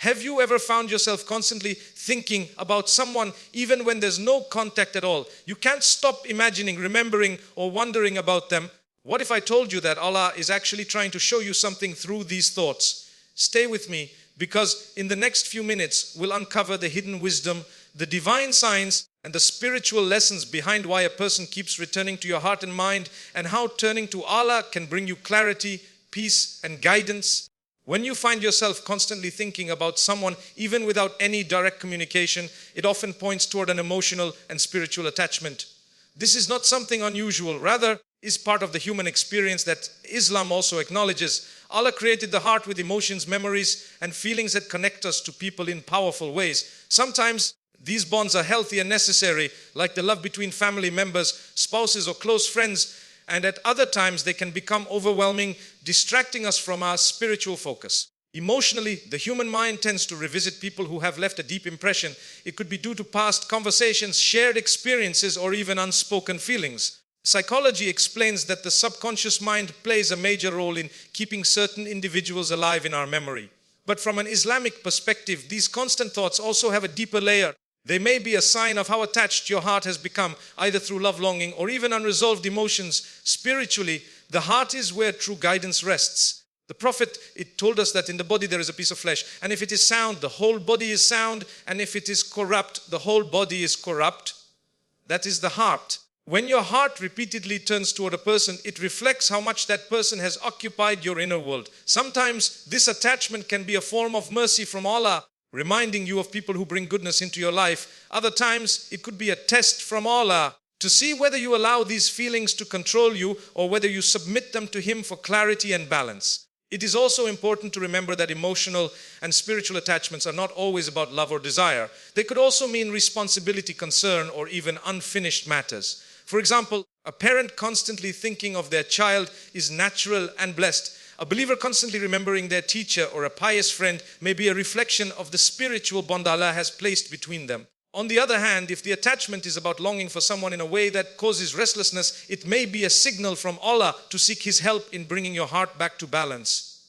Have you ever found yourself constantly thinking about someone even when there's no contact at all? You can't stop imagining, remembering, or wondering about them. What if I told you that Allah is actually trying to show you something through these thoughts? Stay with me, because in the next few minutes we'll uncover the hidden wisdom, the divine signs, and the spiritual lessons behind why a person keeps returning to your heart and mind, and how turning to Allah can bring you clarity, peace, and guidance. When you find yourself constantly thinking about someone, even without any direct communication, it often points toward an emotional and spiritual attachment. This is not something unusual, rather is part of the human experience that Islam also acknowledges. Allah created the heart with emotions, memories, and feelings that connect us to people in powerful ways. Sometimes these bonds are healthy and necessary, like the love between family members, spouses, or close friends. And at other times, they can become overwhelming, distracting us from our spiritual focus. Emotionally, the human mind tends to revisit people who have left a deep impression. It could be due to past conversations, shared experiences, or even unspoken feelings. Psychology explains that the subconscious mind plays a major role in keeping certain individuals alive in our memory. But from an Islamic perspective, these constant thoughts also have a deeper layer. They may be a sign of how attached your heart has become, either through love, longing, or even unresolved emotions. Spiritually, the heart is where true guidance rests. The Prophet, it told us that in the body there is a piece of flesh, and if it is sound, the whole body is sound, and if it is corrupt, the whole body is corrupt. That is the heart. When your heart repeatedly turns toward a person, it reflects how much that person has occupied your inner world. Sometimes this attachment can be a form of mercy from Allah, reminding you of people who bring goodness into your life. Other times, it could be a test from Allah to see whether you allow these feelings to control you or whether you submit them to Him for clarity and balance. It is also important to remember that emotional and spiritual attachments are not always about love or desire. They could also mean responsibility, concern, or even unfinished matters. For example, a parent constantly thinking of their child is natural and blessed. A believer constantly remembering their teacher or a pious friend may be a reflection of the spiritual bond Allah has placed between them. On the other hand, if the attachment is about longing for someone in a way that causes restlessness, it may be a signal from Allah to seek His help in bringing your heart back to balance.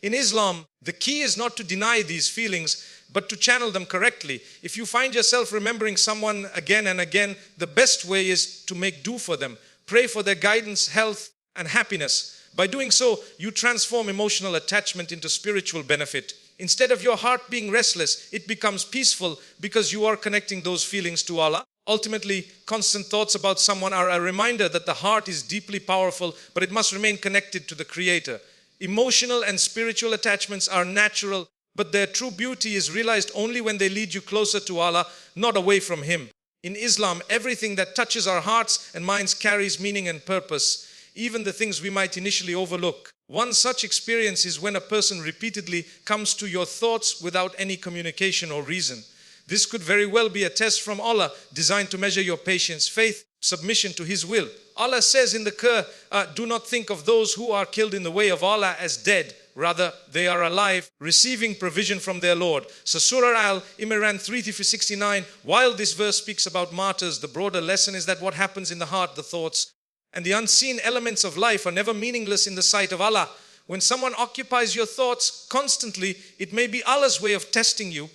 In Islam, the key is not to deny these feelings, but to channel them correctly. If you find yourself remembering someone again and again, the best way is to make dua for them. Pray for their guidance, health, and happiness. By doing so, you transform emotional attachment into spiritual benefit. Instead of your heart being restless, it becomes peaceful because you are connecting those feelings to Allah. Ultimately, constant thoughts about someone are a reminder that the heart is deeply powerful, but it must remain connected to the Creator. Emotional and spiritual attachments are natural, but their true beauty is realized only when they lead you closer to Allah, not away from Him. In Islam, everything that touches our hearts and minds carries meaning and purpose, even the things we might initially overlook. One such experience is when a person repeatedly comes to your thoughts without any communication or reason. This could very well be a test from Allah designed to measure your patience, faith, submission to His will. Allah says in the Qadr, do not think of those who are killed in the way of Allah as dead. Rather, they are alive, receiving provision from their Lord. So Surah Al-Imran 3-69, while this verse speaks about martyrs, the broader lesson is that what happens in the heart, the thoughts, and the unseen elements of life are never meaningless in the sight of Allah. When someone occupies your thoughts constantly, it may be Allah's way of testing you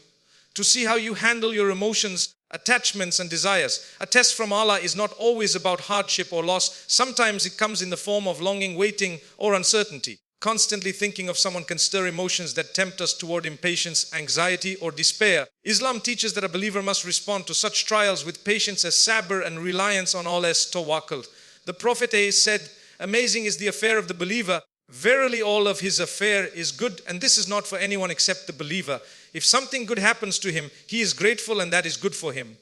to see how you handle your emotions, attachments, and desires. A test from Allah is not always about hardship or loss. Sometimes it comes in the form of longing, waiting, or uncertainty. Constantly thinking of someone can stir emotions that tempt us toward impatience, anxiety, or despair. Islam teaches that a believer must respond to such trials with patience as sabr and reliance on Allah as tawakkul. The Prophet said, amazing is the affair of the believer. Verily all of his affair is good, and this is not for anyone except the believer. If something good happens to him, he is grateful, and that is good for him.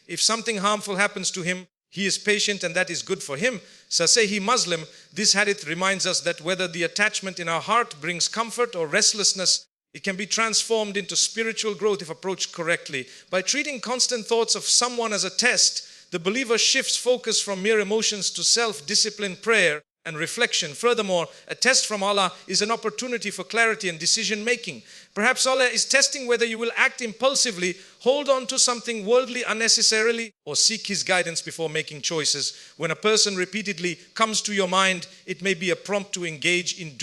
If something harmful happens to him, he is patient, and that is good for him. Sasehi Muslim, this hadith reminds us that whether the attachment in our heart brings comfort or restlessness, it can be transformed into spiritual growth if approached correctly. By treating constant thoughts of someone as a test, the believer shifts focus from mere emotions to self-disciplined prayer and reflection. Furthermore, a test from Allah is an opportunity for clarity and decision making. Perhaps Allah is testing whether you will act impulsively, hold on to something worldly unnecessarily, or seek His guidance before making choices. When a person repeatedly comes to your mind, it may be a prompt to engage in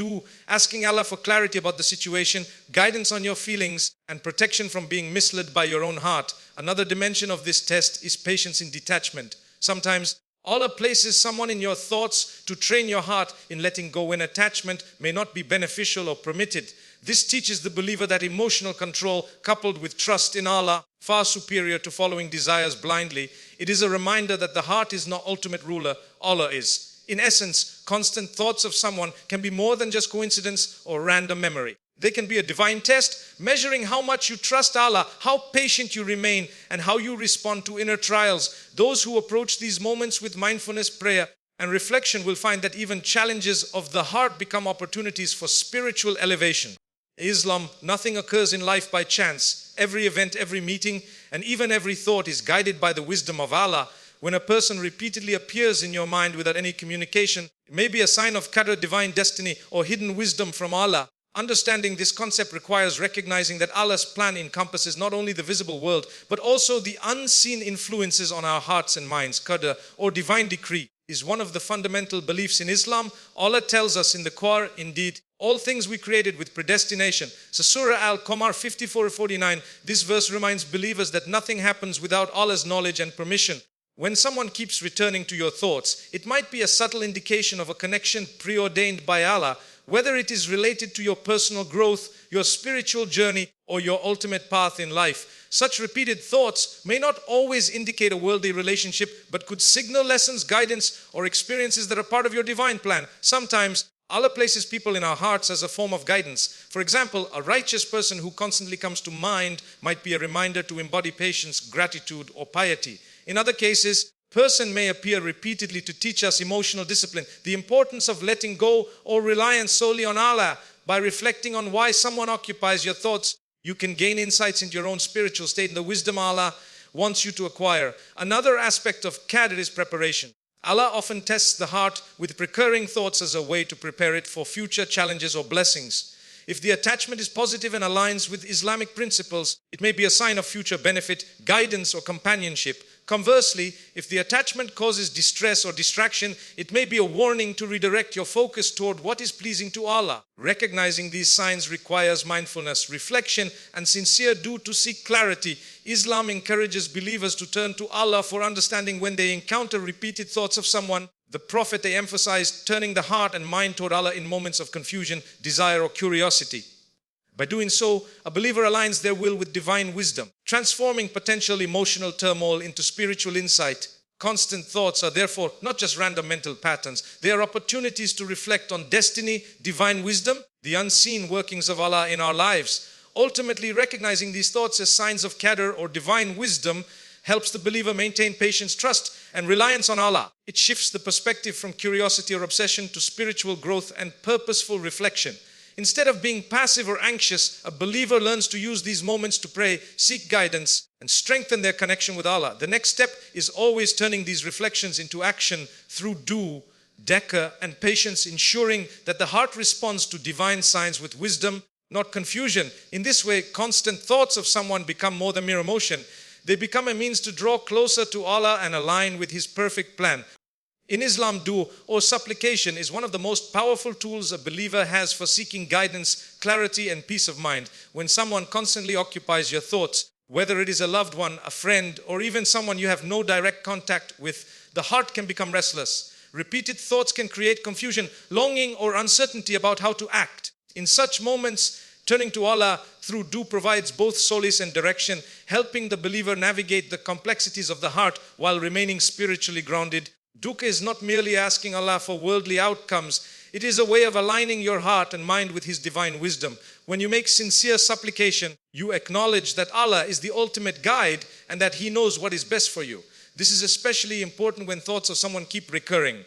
asking Allah for clarity about the situation, guidance on your feelings, and protection from being misled by your own heart. Another dimension of this test is patience in detachment. Sometimes Allah places someone in your thoughts to train your heart in letting go when attachment may not be beneficial or permitted. This teaches the believer that emotional control coupled with trust in Allah, far superior to following desires blindly. It is a reminder that the heart is not ultimate ruler, Allah is. In essence, constant thoughts of someone can be more than just coincidence or random memory. They can be a divine test, measuring how much you trust Allah, how patient you remain, and how you respond to inner trials. Those who approach these moments with mindfulness, prayer, and reflection will find that even challenges of the heart become opportunities for spiritual elevation. In Islam, nothing occurs in life by chance. Every event, every meeting, and even every thought is guided by the wisdom of Allah. When a person repeatedly appears in your mind without any communication, it may be a sign of Qadr, divine destiny, or hidden wisdom from Allah. Understanding this concept requires recognizing that Allah's plan encompasses not only the visible world, but also the unseen influences on our hearts and minds. Qadr, or divine decree, is one of the fundamental beliefs in Islam. Allah tells us in the Qur'an, indeed, all things we created with predestination. So Surah Al-Qamar 54:49, this verse reminds believers that nothing happens without Allah's knowledge and permission. When someone keeps returning to your thoughts, it might be a subtle indication of a connection preordained by Allah, whether it is related to your personal growth, your spiritual journey, or your ultimate path in life. Such repeated thoughts may not always indicate a worldly relationship, but could signal lessons, guidance, or experiences that are part of your divine plan. Sometimes Allah places people in our hearts as a form of guidance. For example, a righteous person who constantly comes to mind might be a reminder to embody patience, gratitude, or piety. In other cases, person may appear repeatedly to teach us emotional discipline, the importance of letting go or reliance solely on Allah. By reflecting on why someone occupies your thoughts, you can gain insights into your own spiritual state and the wisdom Allah wants you to acquire. Another aspect of Qadr is preparation. Allah often tests the heart with recurring thoughts as a way to prepare it for future challenges or blessings. If the attachment is positive and aligns with Islamic principles, it may be a sign of future benefit, guidance, or companionship. Conversely, if the attachment causes distress or distraction, it may be a warning to redirect your focus toward what is pleasing to Allah. Recognizing these signs requires mindfulness, reflection, and sincere due to seek clarity. Islam encourages believers to turn to Allah for understanding when they encounter repeated thoughts of someone. The Prophet, they emphasized turning the heart and mind toward Allah in moments of confusion, desire, or curiosity. By doing so, a believer aligns their will with divine wisdom, transforming potential emotional turmoil into spiritual insight. Constant thoughts are therefore not just random mental patterns. They are opportunities to reflect on destiny, divine wisdom, the unseen workings of Allah in our lives. Ultimately, recognizing these thoughts as signs of Qadr or divine wisdom helps the believer maintain patience, trust, and reliance on Allah. It shifts the perspective from curiosity or obsession to spiritual growth and purposeful reflection. Instead of being passive or anxious, a believer learns to use these moments to pray, seek guidance, and strengthen their connection with Allah. The next step is always turning these reflections into action through dhikr and patience, ensuring that the heart responds to divine signs with wisdom, not confusion. In this way, constant thoughts of someone become more than mere emotion. They become a means to draw closer to Allah and align with His perfect plan. In Islam, dua or supplication is one of the most powerful tools a believer has for seeking guidance, clarity, and peace of mind. When someone constantly occupies your thoughts, whether it is a loved one, a friend, or even someone you have no direct contact with, the heart can become restless. Repeated thoughts can create confusion, longing, or uncertainty about how to act. In such moments, turning to Allah through dua provides both solace and direction, helping the believer navigate the complexities of the heart while remaining spiritually grounded. Dua is not merely asking Allah for worldly outcomes. It is a way of aligning your heart and mind with His divine wisdom. When you make sincere supplication, you acknowledge that Allah is the ultimate guide and that He knows what is best for you. This is especially important when thoughts of someone keep recurring.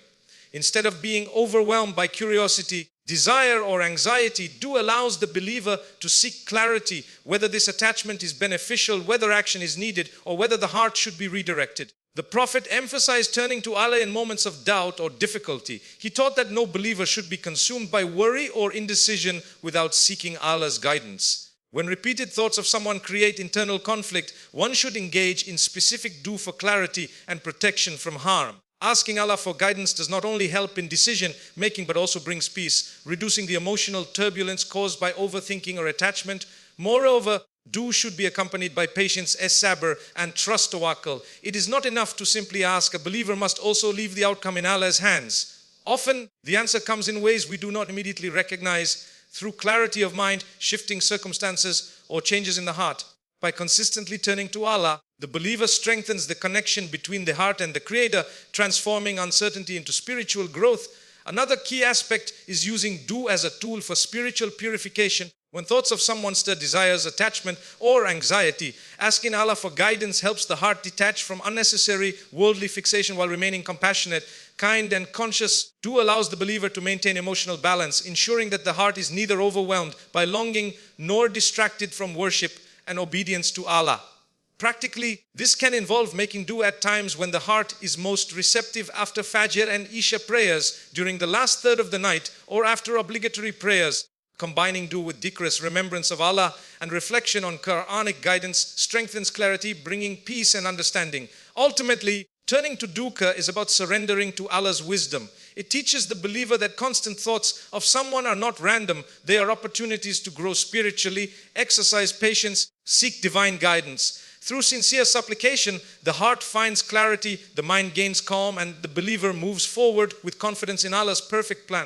Instead of being overwhelmed by curiosity, desire, or anxiety, dua allows the believer to seek clarity, whether this attachment is beneficial, whether action is needed, or whether the heart should be redirected. The Prophet emphasized turning to Allah in moments of doubt or difficulty. He taught that no believer should be consumed by worry or indecision without seeking Allah's guidance. When repeated thoughts of someone create internal conflict, one should engage in specific dua for clarity and protection from harm. Asking Allah for guidance does not only help in decision making but also brings peace, reducing the emotional turbulence caused by overthinking or attachment. Moreover, dua should be accompanied by patience, sabr, and trust, tawakkul. It is not enough to simply ask. A believer must also leave the outcome in Allah's hands. Often, the answer comes in ways we do not immediately recognize, through clarity of mind, shifting circumstances, or changes in the heart. By consistently turning to Allah, the believer strengthens the connection between the heart and the Creator, transforming uncertainty into spiritual growth. Another key aspect is using dua as a tool for spiritual purification. When thoughts of someone stir desires, attachment, or anxiety, asking Allah for guidance helps the heart detach from unnecessary worldly fixation while remaining compassionate, kind, and conscious. Dua allows the believer to maintain emotional balance, ensuring that the heart is neither overwhelmed by longing nor distracted from worship and obedience to Allah. Practically, this can involve making dua at times when the heart is most receptive after Fajr and Isha prayers, during the last third of the night, or after obligatory prayers. Combining dua with dhikr, remembrance of Allah, and reflection on Quranic guidance strengthens clarity, bringing peace and understanding. Ultimately, turning to dua is about surrendering to Allah's wisdom. It teaches the believer that constant thoughts of someone are not random. They are opportunities to grow spiritually, exercise patience, seek divine guidance. Through sincere supplication, the heart finds clarity, the mind gains calm, and the believer moves forward with confidence in Allah's perfect plan.